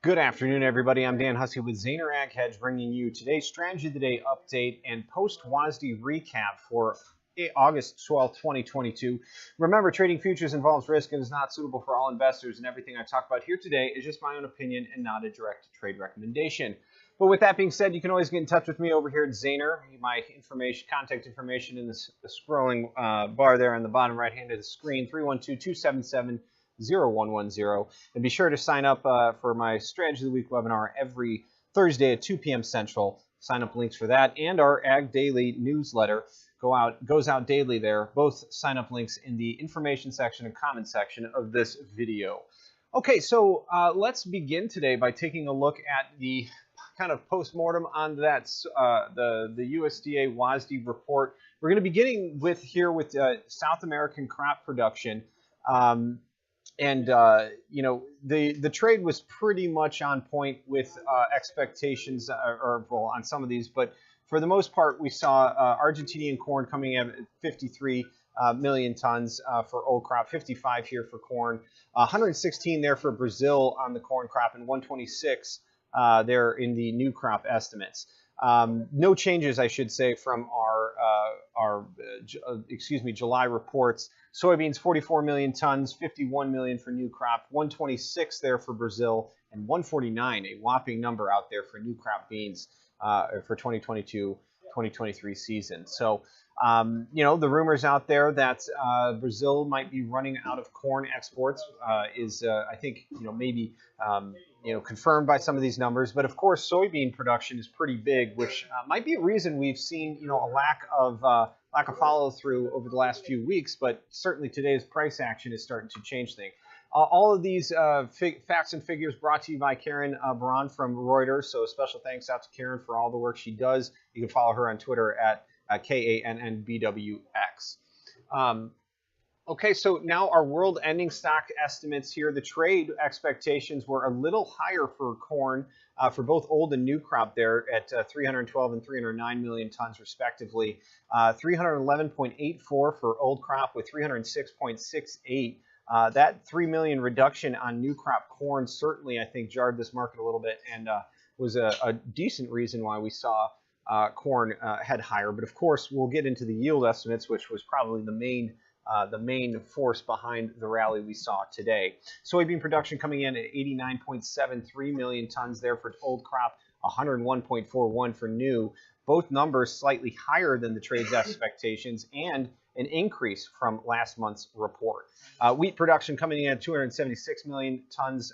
Good afternoon, everybody. I'm Dan Hussey with Zaner Ag Hedge, bringing you today's Strategy of the Day update and post-WASDE recap for August 12th, 2022. Remember, trading futures involves risk and is not suitable for all investors, and everything I talk about here today is just my own opinion and not a direct trade recommendation. But with that being said, you can always get in touch with me over here at Zaner. My contact information in the scrolling bar there on the bottom right hand of the screen, 312-277-0110. And be sure to sign up for my Strategy of the Week webinar every Thursday at 2 p.m. Central. Sign up links for that and our Ag Daily newsletter goes out daily there. Both sign up links in the information section and comment section of this video. Okay, so let's begin today by taking a look at the kind of post-mortem on that the USDA WASDE report. We're going to be beginning with South American crop production. You know, the trade was pretty much on point with expectations, well, on some of these, but for the most part, we saw Argentinian corn coming in at 53 million tons for old crop, 55 here for corn, 116 there for Brazil on the corn crop, and 126 there in the new crop estimates. No changes, I should say, from our July reports. Soybeans, 44 million tons, 51 million for new crop, 126 there for Brazil, and 149, a whopping number out there for new crop beans for 2022-2023 season. So, you know, the rumors out there that Brazil might be running out of corn exports is, I think, you know, maybe, you know, confirmed by some of these numbers. But of course, soybean production is pretty big, which might be a reason we've seen, you know, a lack of follow through over the last few weeks. But certainly today's price action is starting to change things. All of these facts and figures brought to you by Karen Baran from Reuters. So a special thanks out to Karen for all the work she does. You can follow her on Twitter at KANNBWX. Okay, so now our world ending stock estimates here. The trade expectations were a little higher for corn for both old and new crop there at 312 and 309 million tons respectively. 311.84 for old crop with 306.68. That 3 million reduction on new crop corn certainly, I think, jarred this market a little bit and was a decent reason why we saw corn head higher. But of course, we'll get into the yield estimates, which was probably the main force behind the rally we saw today. Soybean production coming in at 89.73 million tons there for old crop, 101.41 for new. Both numbers slightly higher than the trade's expectations and an increase from last month's report. Wheat production coming in at 276 million tons,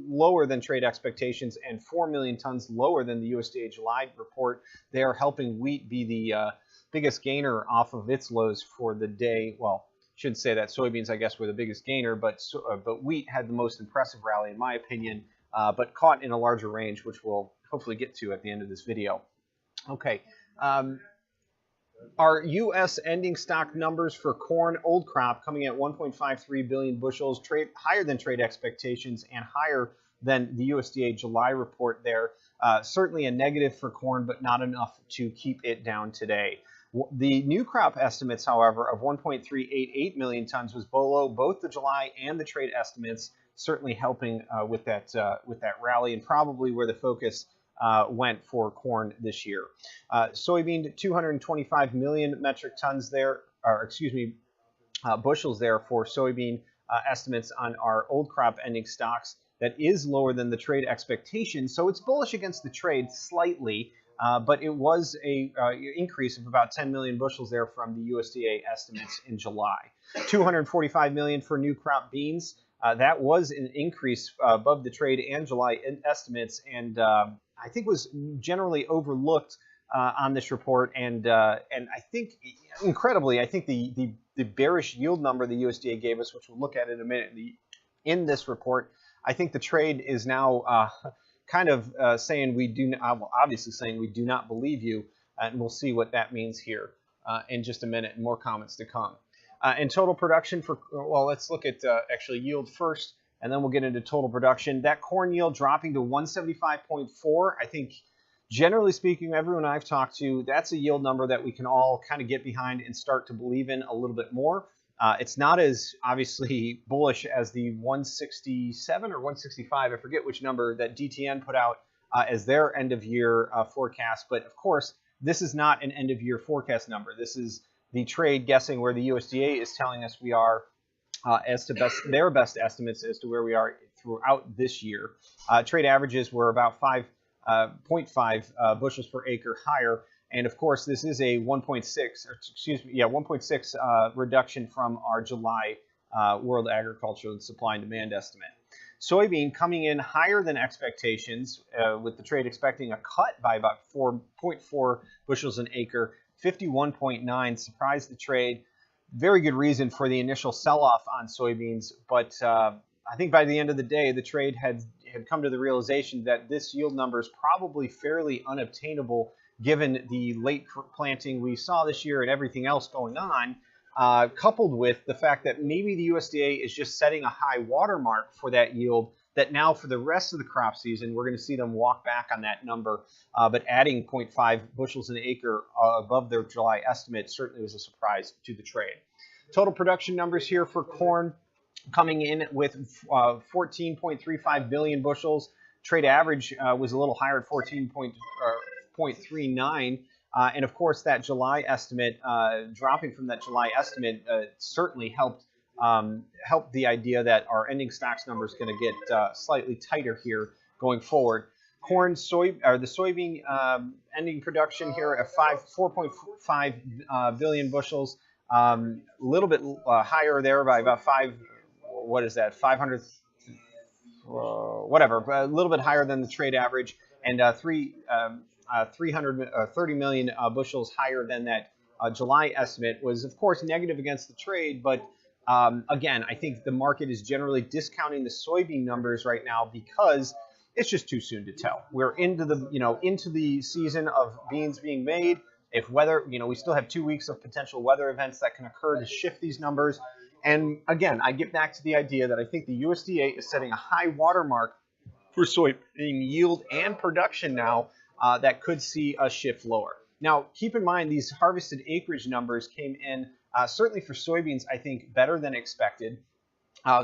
lower than trade expectations, and 4 million tons lower than the USDA July report. They are helping wheat be the biggest gainer off of its lows for the day. Well, should say that soybeans, I guess, were the biggest gainer, but wheat had the most impressive rally, in my opinion, but caught in a larger range, which we'll hopefully get to at the end of this video. Okay. Our U.S. ending stock numbers for corn old crop coming at 1.53 billion bushels, higher than trade expectations and higher than the USDA July report there. Certainly a negative for corn, but not enough to keep it down today. The new crop estimates, however, of 1.388 million tons was below both the July and the trade estimates, certainly helping with that rally and probably where the focus went for corn this year. Soybean, 225 million metric tons there, or excuse me, bushels there for soybean estimates on our old crop ending stocks. That is lower than the trade expectation, so it's bullish against the trade slightly, but it was a increase of about 10 million bushels there from the USDA estimates in July. 245 million for new crop beans. That was an increase above the trade and July estimates, and I think was generally overlooked on this report. And I think, incredibly, I think the bearish yield number the USDA gave us, which we'll look at in a minute, in this report, I think the trade is now kind of saying obviously saying we do not believe you, and we'll see what that means here in just a minute, and more comments to come. And total production for, well, let's look at actually yield first, and then we'll get into total production. That corn yield dropping to 175.4. I think, generally speaking, everyone I've talked to, that's a yield number that we can all kind of get behind and start to believe in a little bit more. It's not as obviously bullish as the 167 or 165, I forget which number, that DTN put out as their end of year forecast. But of course, this is not an end of year forecast number. This is the trade guessing where the USDA is telling us we are as to their best estimates as to where we are throughout this year. Trade averages were about 5.5 bushels per acre higher. And of course, this is a 1.6 reduction from our July World Agricultural Supply and Demand estimate. Soybean coming in higher than expectations, with the trade expecting a cut by about 4.4 bushels an acre. 51.9 surprised the trade. Very good reason for the initial sell-off on soybeans, but I think by the end of the day, the trade had come to the realization that this yield number is probably fairly unobtainable given the late planting we saw this year and everything else going on, coupled with the fact that maybe the USDA is just setting a high watermark for that yield, that now for the rest of the crop season, we're going to see them walk back on that number. But adding 0.5 bushels an acre above their July estimate certainly was a surprise to the trade. Total production numbers here for corn coming in with 14.35 billion bushels. Trade average was a little higher at 14.39. And of course, that July estimate, dropping from that July estimate, certainly helped the idea that our ending stocks number is going to get slightly tighter here going forward. Corn, the soybean ending production here at 4.5 billion bushels, a little bit higher there by about 500, whatever, a little bit higher than the trade average, and 330 million bushels higher than that July estimate. Was of course negative against the trade, but again, I think the market is generally discounting the soybean numbers right now because it's just too soon to tell. We're into the season of beans being made. If weather, we still have 2 weeks of potential weather events that can occur to shift these numbers. And again, I get back to the idea that I think the USDA is setting a high watermark for soybean yield and production now that could see a shift lower. Now, keep in mind, these harvested acreage numbers came in, certainly for soybeans, I think, better than expected.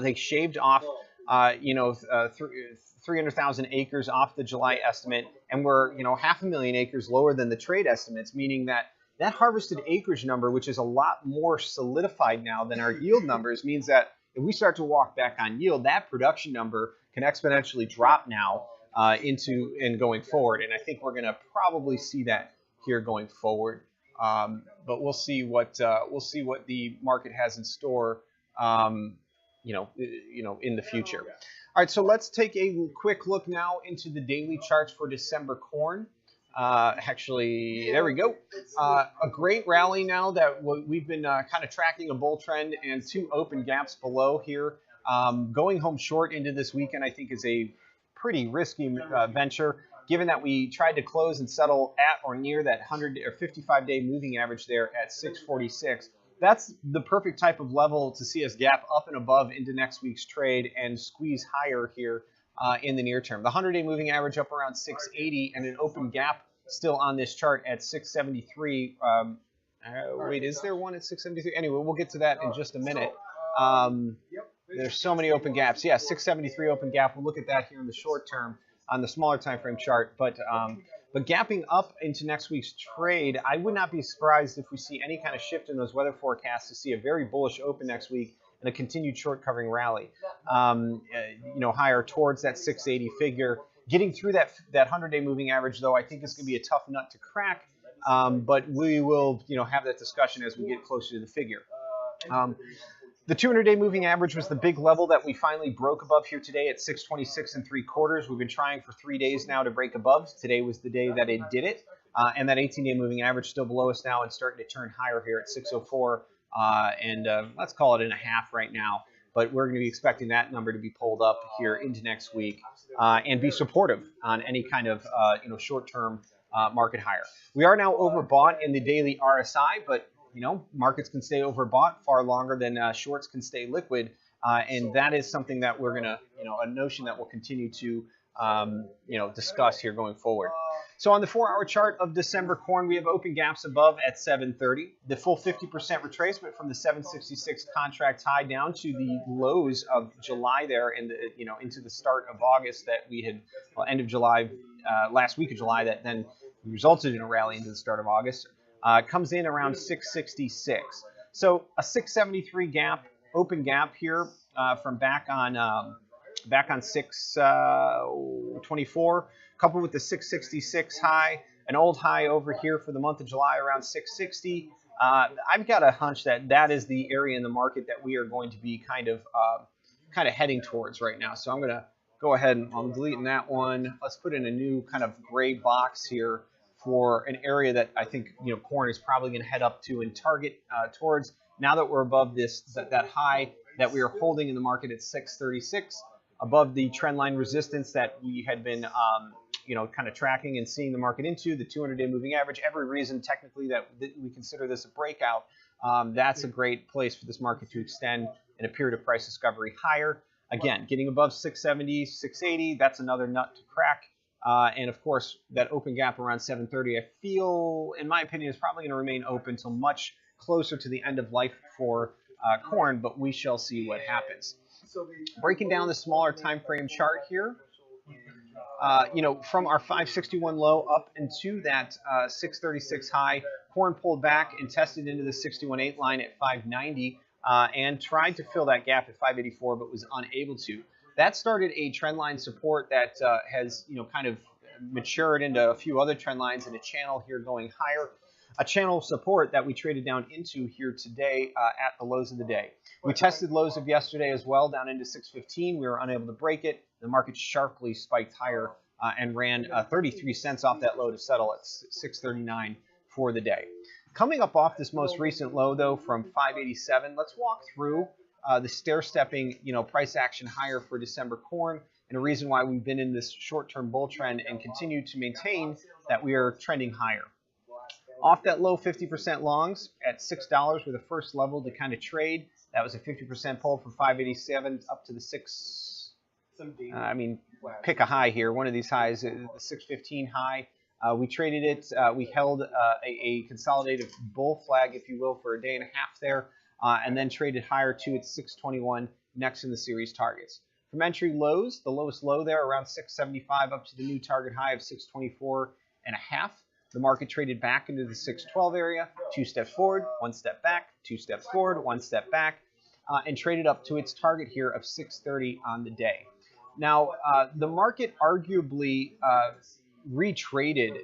They shaved off, 300,000 acres off the July estimate, and we're, 500,000 acres lower than the trade estimates, meaning that harvested acreage number, which is a lot more solidified now than our yield numbers, means that if we start to walk back on yield, that production number can exponentially drop now going forward. And I think we're going to probably see that here going forward. But we'll see what the market has in store, in the future. All right, so let's take a quick look now into the daily charts for December corn. Actually, there we go. A great rally now that we've been kind of tracking a bull trend and 2 open gaps below here. Going home short into this weekend, I think, is a pretty risky venture, given that we tried to close and settle at or near that 100 or 55-day moving average there at 646. That's the perfect type of level to see us gap up and above into next week's trade and squeeze higher here in the near term. The 100-day moving average up around 680 and an open gap still on this chart at 673. Wait, is there one at 673? Anyway, we'll get to that in just a minute. There's so many open gaps. Yeah, 673 open gap. We'll look at that here in the short term on the smaller time frame chart. But gapping up into next week's trade, I would not be surprised if we see any kind of shift in those weather forecasts to see a very bullish open next week and a continued short covering rally, higher towards that 680 figure. Getting through that 100-day moving average, though, I think is going to be a tough nut to crack. But we will, have that discussion as we get closer to the figure. The 200-day moving average was the big level that we finally broke above here today at 626 3/4. We've been trying for 3 days now to break above. Today was the day that it did it. And that 18-day moving average still below us now and starting to turn higher here at 604. Let's call it in a half right now. But we're going to be expecting that number to be pulled up here into next week and be supportive on any kind of short-term market higher. We are now overbought in the daily RSI, but markets can stay overbought far longer than shorts can stay liquid, and that is something that we're gonna, a notion that we'll continue to, discuss here going forward. So on the 4-hour chart of December corn, we have open gaps above at 730. The full 50% retracement from the 766 contract high down to the lows of July there, and into the start of August that we had, well, end of July, last week of July, that then resulted in a rally into the start of August. Comes in around 666. So a 673 gap, open gap here from back on 624. Coupled with the 666 high, an old high over here for the month of July around 660. I've got a hunch that that is the area in the market that we are going to be kind of heading towards right now. So I'm going to go ahead and I'm deleting that one. Let's put in a new kind of gray box here for an area that I think corn is probably going to head up to and target towards. Now that we're above that high that we are holding in the market at 636, above the trend line resistance that we had been kind of tracking and seeing the market into, the 200-day moving average, every reason technically that we consider this a breakout. That's a great place for this market to extend in a period of price discovery higher. Again, getting above 670, 680, that's another nut to crack. And of course, that open gap around 730, I feel, in my opinion, is probably going to remain open until much closer to the end of life for corn, but we shall see what happens. Breaking down the smaller time frame chart here, from our 561 low up into that 636 high, corn pulled back and tested into the 61.8 line at 590 and tried to fill that gap at 584, but was unable to. That started a trend line support that has kind of matured into a few other trend lines and a channel here going higher. A channel support that we traded down into here today at the lows of the day. We tested lows of yesterday as well down into 615. We were unable to break it. The market sharply spiked higher and ran 33 cents off that low to settle at 639 for the day. Coming up off this most recent low, though, from 587, let's walk through the stair-stepping price action higher for December corn and a reason why we've been in this short-term bull trend and continue to maintain that we are trending higher. Off that low 50% longs at $6 were the first level to kind of trade. That was a 50% pull from 587 up to the 6. Pick a high here. One of these highs, the 615 high. We traded it. We held a consolidated bull flag, if you will, for a day and a half there, and then traded higher to its 621 next in the series targets. From entry lows, the lowest low there around 675 up to the new target high of 624.5. The market traded back into the 612 area, 2 steps forward, 1 step back, 2 steps forward, 1 step back, and traded up to its target here of 630 on the day. Now, the market arguably retraded,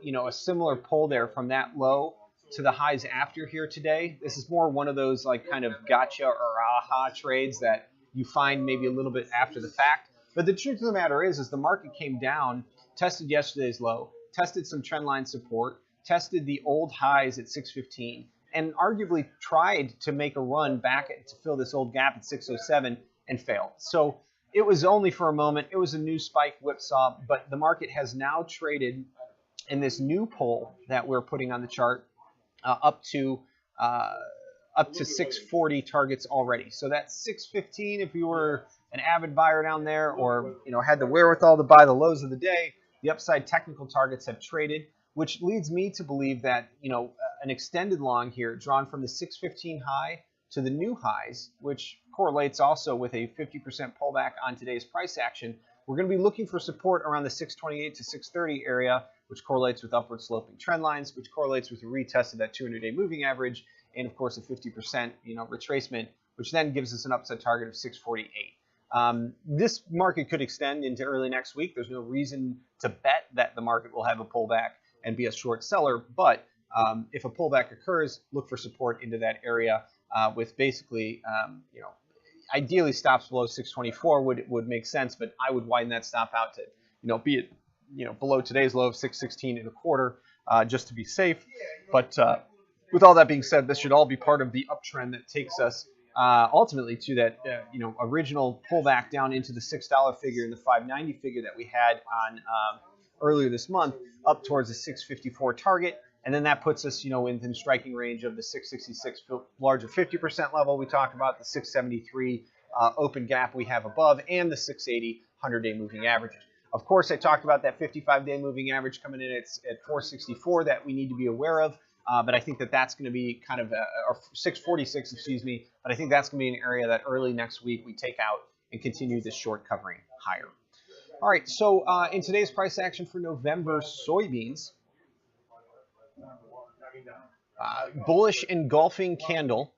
a similar pull there from that low to the highs after here today. This is more one of those like kind of gotcha or aha trades that you find maybe a little bit after the fact. But the truth of the matter is the market came down, tested yesterday's low, tested some trendline support, tested the old highs at 615, and arguably tried to make a run back to fill this old gap at 607 and failed. So it was only for a moment. It was a new spike whipsaw, but the market has now traded in this new pull that we're putting on the chart up to 640 targets already. So that's 615 if you were an avid buyer down there or had the wherewithal to buy the lows of the day. The upside technical targets have traded, which leads me to believe that an extended long here drawn from the 615 high to the new highs, which correlates also with a 50% pullback on today's price action. We're going to be looking for support around the 628 to 630 area, which correlates with upward sloping trend lines, which correlates with a retest of that 200-day moving average, and of course a 50% retracement, which then gives us an upside target of 648. This market could extend into early next week. There's no reason to bet that the market will have a pullback and be a short seller, but if a pullback occurs, look for support into that area with basically, ideally stops below 624 would make sense, but I would widen that stop out to, be it, below today's low of 616.25 just to be safe. But with all that being said, this should all be part of the uptrend that takes us ultimately to that original pullback down into the $6 figure and the 590 figure that we had on earlier this month up towards the 654 target. And then that puts us, within striking range of the 666 larger 50% level we talked about, the 673 open gap we have above, and the 680 100-day moving averages. Of course, I talked about that 55-day moving average coming in at 464 that we need to be aware of. But I think that that's going to be kind of or 646, excuse me. But I think that's going to be an area that early next week we take out and continue this short covering higher. All right, so in today's price action for November soybeans, bullish engulfing candle,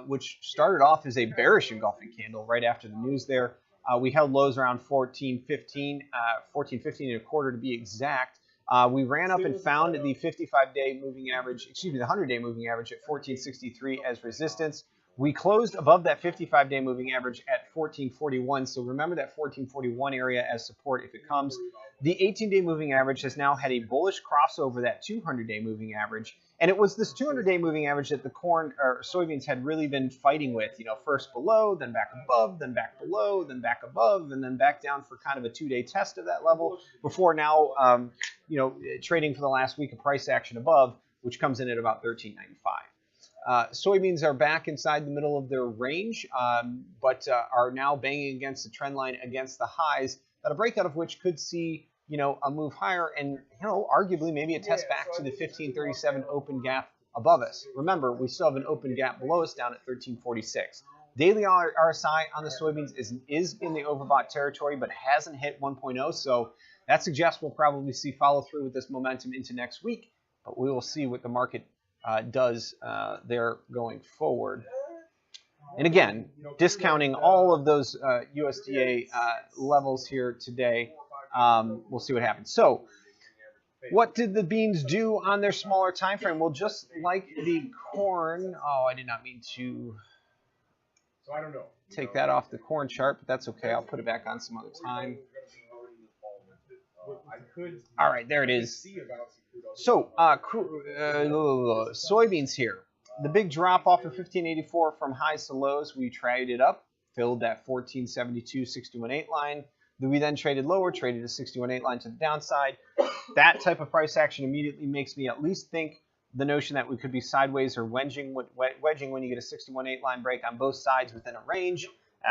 which started off as a bearish engulfing candle right after the news there. We held lows around 14.15, 14.15 and a quarter to be exact. We ran up and found the 55-day moving average, excuse me, the 100-day moving average at 14.63 as resistance. We closed above that 55-day moving average at 14.41. So remember that 14.41 area as support if it comes. The 18-day moving average has now had a bullish crossover that 200-day moving average. And it was this 200-day moving average that the corn or soybeans had really been fighting with, you know, first below, then back above, then back below, then back above, and then back down for kind of a 2-day test of that level before now, you know, trading for the last week of price action above, which comes in at about 13.95. Soybeans are back inside the middle of their range, but are now banging against the trend line against the highs, that a breakout of which could see, you know, a move higher and, you know, arguably maybe a test back to the 1537 open gap above us. Remember, we still have an open gap below us down at 1346. Daily RSI on the soybeans is in the overbought territory, but hasn't hit 1.0, so that suggests we'll probably see follow through with this momentum into next week, but we will see what the market does there going forward. And again, discounting all of those USDA levels here today, we'll see what happens. So what did the beans do on their smaller time frame? Well, just like the corn, oh, I did not mean to take that off the corn chart, but that's okay. I'll put it back on some other time. All right, there it is. So soybeans here. The big drop off of 1584 from highs to lows, we traded up, filled that 1472 618 line. We then traded lower, traded a 618 line to the downside. That type of price action immediately makes me at least think the notion that we could be sideways or wedging when you get a 618 line break on both sides within a range.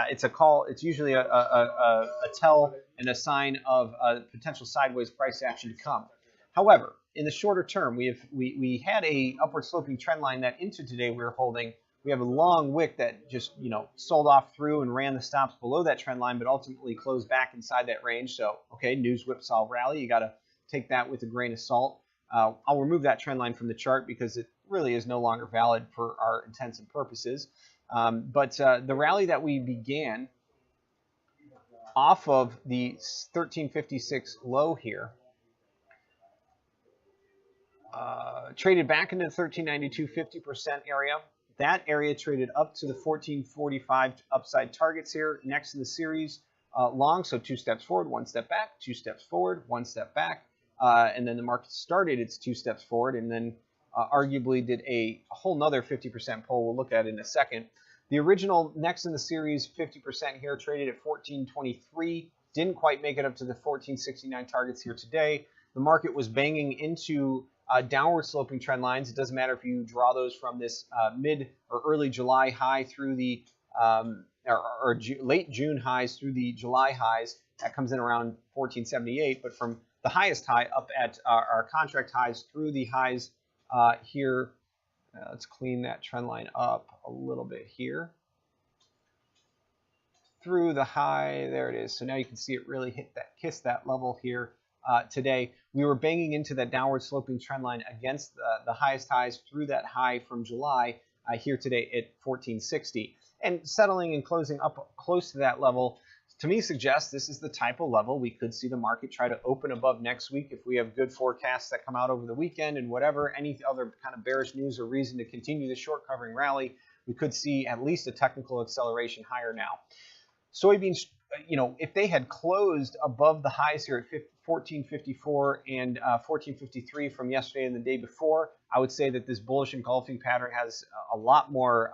It's a call. It's usually a tell and a sign of a potential sideways price action to come. However, in the shorter term, we had a upward sloping trend line that into today we were holding. We have a long wick that just, you know, sold off through and ran the stops below that trend line, but ultimately closed back inside that range. So, okay, news whipsaw rally. You got to take that with a grain of salt. I'll remove that trend line from the chart because it really is no longer valid for our intents and purposes. But the rally that we began off of the 1356 low here, traded back into the 1392 50% area. That area traded up to the 1445 upside targets here next in the series long. So 2 steps forward, 1 step back, 2 steps forward, 1 step back. And then the market started its 2 steps forward and then arguably did a whole nother 50% pull we'll look at in a second. The original next in the series 50% here traded at 1423. Didn't quite make it up to the 1469 targets here today. The market was banging into downward sloping trend lines. It doesn't matter if you draw those from this mid or early July high through the late June highs through the July highs. That comes in around 1478, but from the highest high up at our contract highs through the highs here. Let's clean that trend line up a little bit here. Through the high, there it is. So now you can see it really kiss that level here. Today, we were banging into that downward sloping trend line against the highest highs through that high from July here today at 1460. And settling and closing up close to that level, to me, suggests this is the type of level we could see the market try to open above next week if we have good forecasts that come out over the weekend and whatever, any other kind of bearish news or reason to continue the short covering rally, we could see at least a technical acceleration higher now. Soybeans, you know, if they had closed above the highs here at 1454 and 1453 from yesterday and the day before, I would say that this bullish engulfing pattern has a lot more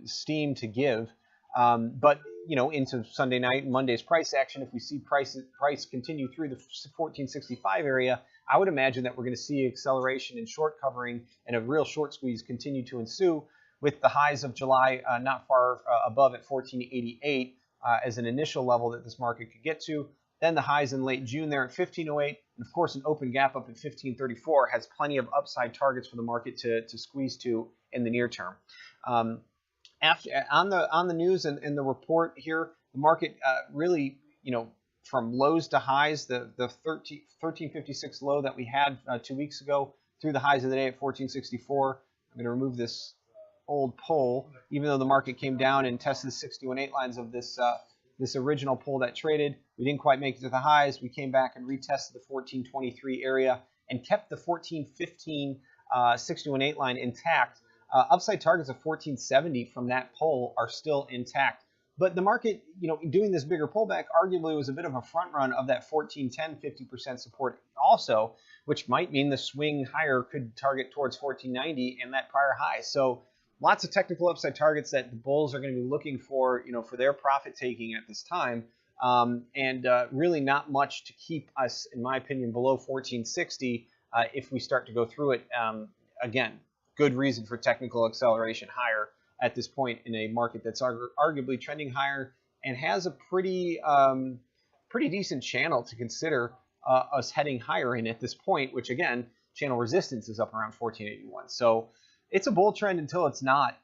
steam to give. But you know, into Sunday night and Monday's price action, if we see price continue through the 1465 area, I would imagine that we're going to see acceleration in short covering and a real short squeeze continue to ensue, with the highs of July not far above at 1488. as an initial level that this market could get to. Then the highs in late June there at 1508, and of course an open gap up at 1534 has plenty of upside targets for the market to squeeze to in the near term. On the news and the report here, the market really, from lows to highs, the 1356 low that we had 2 weeks ago through the highs of the day at 1464. I'm going to remove this old pull, even though the market came down and tested the 61.8 lines of this original pull that traded. We didn't quite make it to the highs. We came back and retested the 1423 area and kept the 1415 61.8 line intact. Upside targets of 1470 from that pull are still intact. But the market, doing this bigger pullback arguably was a bit of a front run of that 1410 50% support also, which might mean the swing higher could target towards 1490 and that prior high. So lots of technical upside targets that the bulls are going to be looking for, for their profit taking at this time. And really not much to keep us, in my opinion, below 1460 if we start to go through it. Again, good reason for technical acceleration higher at this point in a market that's arguably trending higher and has a pretty decent channel to consider us heading higher in at this point, which again, channel resistance is up around 1481. So it's a bull trend until it's not.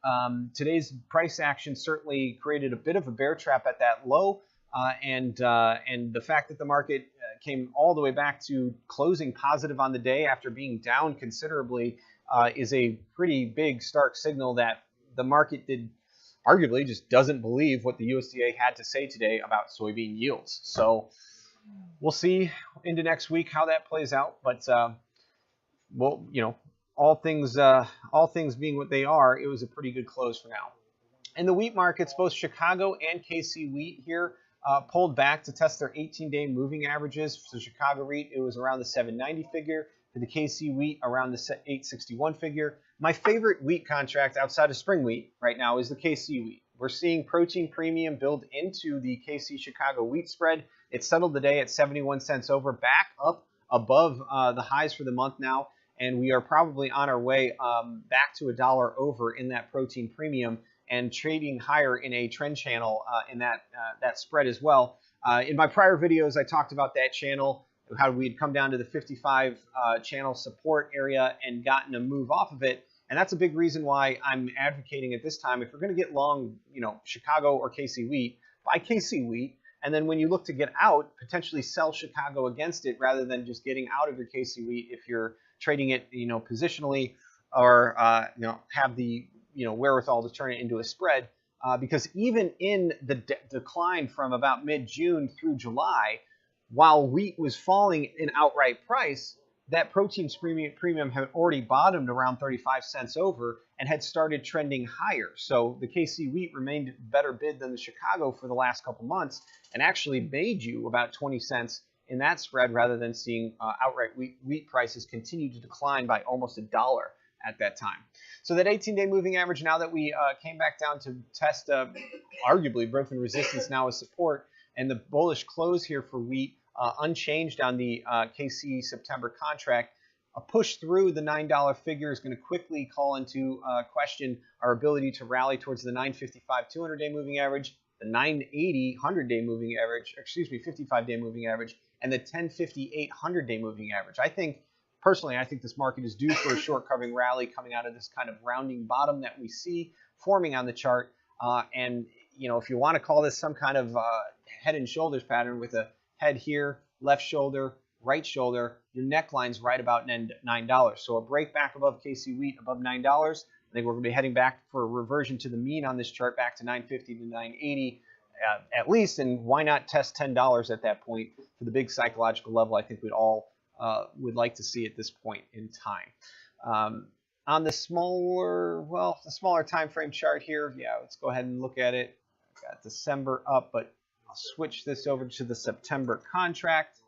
Today's price action certainly created a bit of a bear trap at that low, and the fact that the market came all the way back to closing positive on the day after being down considerably is a pretty big stark signal that the market arguably just doesn't believe what the USDA had to say today about soybean yields. So we'll see into next week how that plays out. But well, all things being what they are, it was a pretty good close for now. In the wheat markets, both Chicago and KC wheat here pulled back to test their 18-day moving averages. For Chicago wheat, it was around the 790 figure. For the KC wheat, around the 861 figure. My favorite wheat contract outside of spring wheat right now is the KC wheat. We're seeing protein premium build into the KC Chicago wheat spread. It settled the day at 71 cents over, back up above the highs for the month now, and we are probably on our way back to $1 over in that protein premium and trading higher in a trend channel in that spread as well. In my prior videos, I talked about that channel, how we'd come down to the 55 channel support area and gotten a move off of it. And that's a big reason why I'm advocating at this time, if we're going to get long, Chicago or KC wheat, buy KC wheat. And then when you look to get out, potentially sell Chicago against it rather than just getting out of your KC wheat if you're trading it, positionally or, have the, wherewithal to turn it into a spread. Because even in the decline from about mid-June through July, while wheat was falling in outright price, that protein premium had already bottomed around 35 cents over and had started trending higher. So the KC wheat remained better bid than the Chicago for the last couple months and actually made you about 20 cents in that spread rather than seeing outright wheat prices continue to decline by almost $1 at that time. So that 18-day moving average, now that we came back down to test arguably broken resistance now as support, and the bullish close here for wheat unchanged on the KC September contract, a push through the $9 figure is going to quickly call into question our ability to rally towards the 955 200-day moving average, the 980 100-day moving average, 55-day moving average, and the 1058 100-day moving average. Personally, I think this market is due for a short covering rally coming out of this kind of rounding bottom that we see forming on the chart. And if you want to call this some kind of head and shoulders pattern with a head here, left shoulder, right shoulder, your neckline's right about $9. So a break back above KC wheat above $9. I think we're going to be heading back for a reversion to the mean on this chart back to 950 to 980 at least. And why not test $10 at that point for the big psychological level I think we'd all would like to see at this point in time. On the smaller time frame chart here, let's go ahead and look at it. I've got December up, but I'll switch this over to the September contract.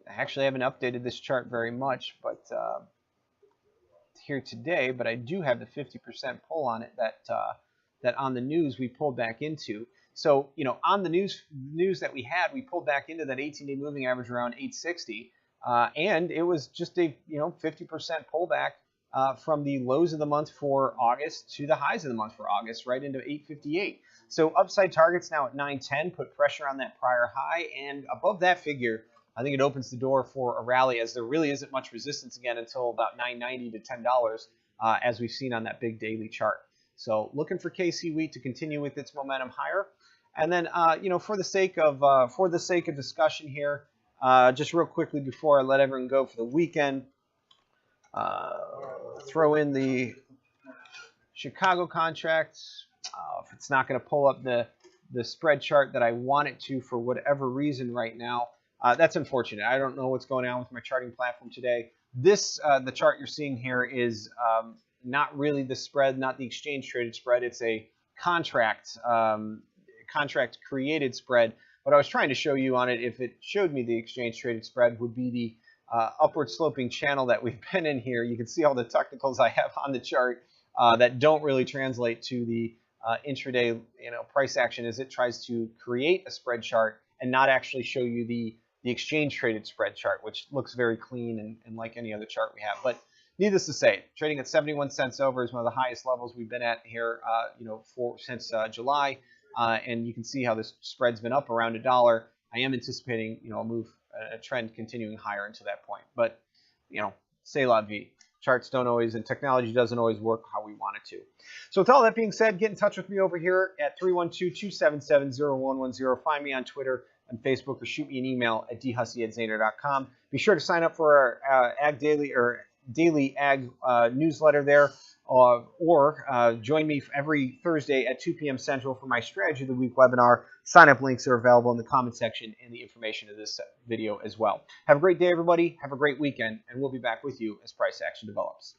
I actually haven't updated this chart very much, but here today. But I do have the 50% pull on it that on the news we pulled back into. So on the news that we had, we pulled back into that 18-day moving average around 860, and it was just a 50% pullback from the lows of the month for August to the highs of the month for August, right into 858. So upside targets now at 910, put pressure on that prior high, and above that figure, I think it opens the door for a rally, as there really isn't much resistance again until about $9.90 to $10, as we've seen on that big daily chart. So looking for KC wheat to continue with its momentum higher. And then, for the sake of discussion here, just real quickly before I let everyone go for the weekend, throw in the Chicago contracts. If it's not going to pull up the spread chart that I want it to for whatever reason right now, that's unfortunate. I don't know what's going on with my charting platform today. The chart you're seeing here is not really the spread, not the exchange traded spread. It's a contract created spread. What I was trying to show you on it, if it showed me the exchange traded spread, would be the upward sloping channel that we've been in here. You can see all the technicals I have on the chart that don't really translate to the intraday price action, as it tries to create a spread chart and not actually show you the exchange traded spread chart, which looks very clean and like any other chart we have. But needless to say, trading at 71 cents over is one of the highest levels we've been at here, since July. And you can see how this spread's been up around $1. I am anticipating, a trend continuing higher into that point. But, c'est la vie. Charts don't always, and technology doesn't always work how we want it to. So with all that being said, get in touch with me over here at 312-277-0110. Find me on Twitter and Facebook, or shoot me an email at dhussey@zaner.com. Be sure to sign up for our Ag Daily or Daily Ag newsletter there, or join me every Thursday at 2 p.m. Central for my Strategy of the Week webinar. Sign-up links are available in the comment section and the information of this video as well. Have a great day, everybody. Have a great weekend, and we'll be back with you as price action develops.